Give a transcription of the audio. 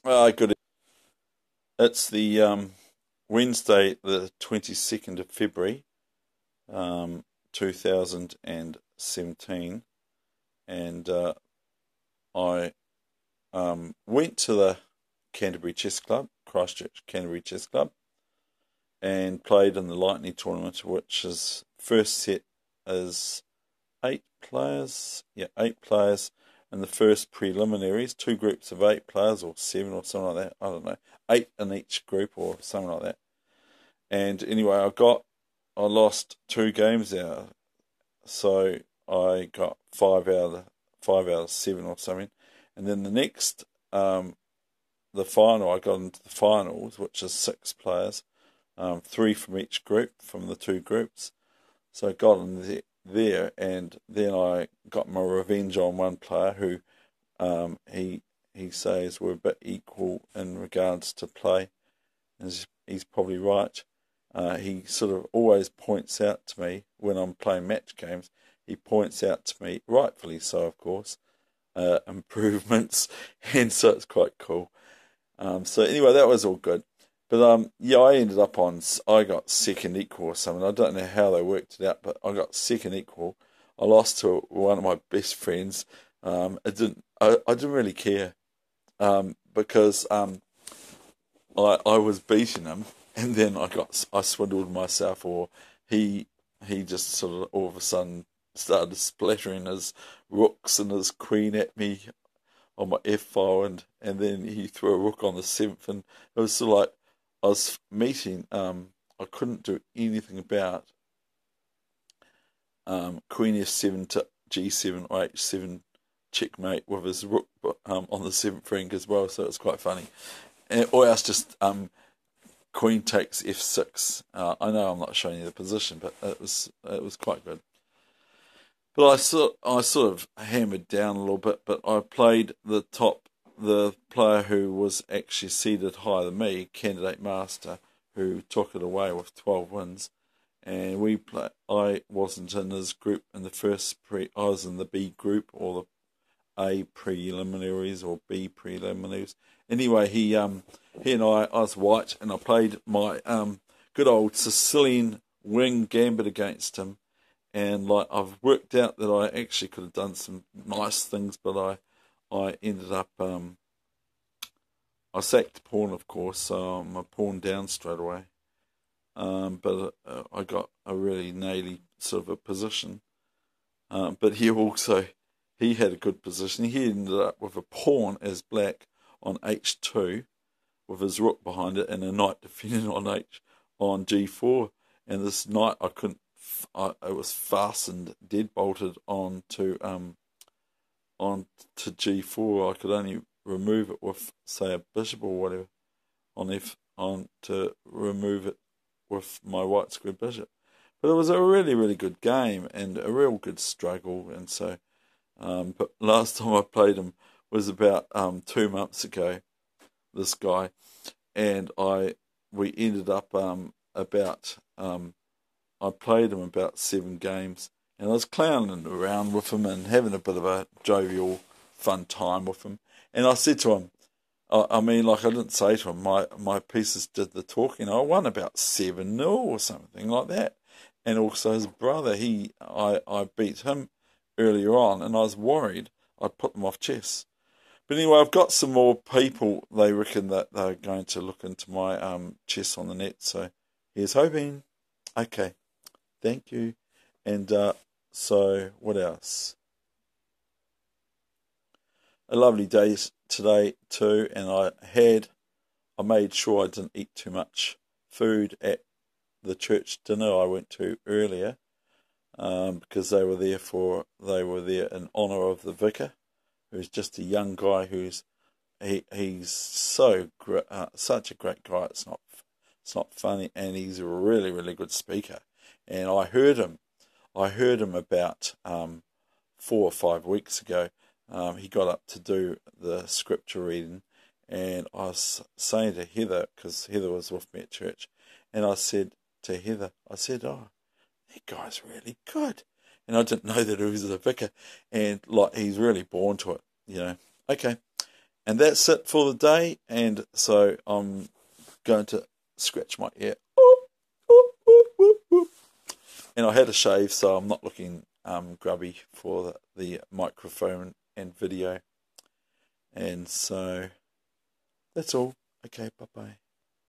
Good. It's the Wednesday, the 22nd of February, 2017, and I went to the Canterbury Chess Club, Christchurch Canterbury Chess Club, and played in the Lightning Tournament, which is first set is 8 players. Yeah, 8 players in the first preliminaries, 2 groups of 8 players or 7 or something like that. I don't know, 8 in each group or something like that. And anyway, I lost 2 games out, so I got 5 out of 7 or something. And then the final, I got into the finals, which is 6 players, 3 from each group, from the 2 groups. So I got in there, and then I got my revenge on one player who he says we're a bit equal in regards to play, and he's probably right. He sort of always points out to me when I'm playing match games. He points out to me, rightfully so, of course, improvements, and so it's quite cool. So anyway, that was all good. But yeah, I got second equal or something. I don't know how they worked it out, but I got second equal. I lost to one of my best friends. I didn't really care, because I was beating him, and then I swindled myself, or he he just sort of all of a sudden started splattering his rooks and his queen at me on my F file, and then he threw a rook on the seventh, and it was sort of like I was meeting. I couldn't do anything about Queen F7 to G7 or H7 checkmate with his rook on the seventh rank as well, so it's quite funny. Or else just Queen takes F6. I know I'm not showing you the position, but it was quite good. But I sort of hammered down a little bit, but I played the player who was actually seeded higher than me, Candidate Master, who took it away with 12 wins. And I wasn't in his group in the I was in the B group, or the A preliminaries or B preliminaries. Anyway, he and I was white, and I played my good old Sicilian wing gambit against him. And like I've worked out that I actually could have done some nice things, but I ended up I sacked pawn, of course, so I'm a pawn down straight away. But I got a really naily sort of a position. But he had a good position. He ended up with a pawn as black on H2 with his rook behind it, and a knight defending on G4. And this knight it was fastened, dead bolted onto G4. I could only remove it with, say, a bishop or whatever on to remove it with my white square bishop. But it was a really, really good game and a real good struggle. And so, but last time I played him was about 2 months ago. This guy and we ended up about I played him about 7 games, and I was clowning around with him and having a bit of a jovial, fun time with him. And I said to him, I mean, like, I didn't say to him, my pieces did the talking. I won about 7-0 or something like that. And also his brother, I beat him earlier on, and I was worried I'd put them off chess. But anyway, I've got some more people. They reckon that they're going to look into my chess on the net. So here's hoping. Okay, thank you. And so what else? A lovely day today too, and I made sure I didn't eat too much food at the church dinner I went to earlier, because they were there in honour of the vicar, who's just a young guy he's such a great guy. It's not funny, and he's a really, really good speaker. And I heard him about 4 or 5 weeks ago. He got up to do the scripture reading, and I was saying to Heather, because Heather was with me at church, and I said to Heather, "Oh, that guy's really good." And I didn't know that he was a vicar, and like he's really born to it. Okay. And that's it for the day. And so I'm going to scratch my ear. And I had a shave, so I'm not looking grubby for the microphone and video. And so that's all. Okay, bye-bye.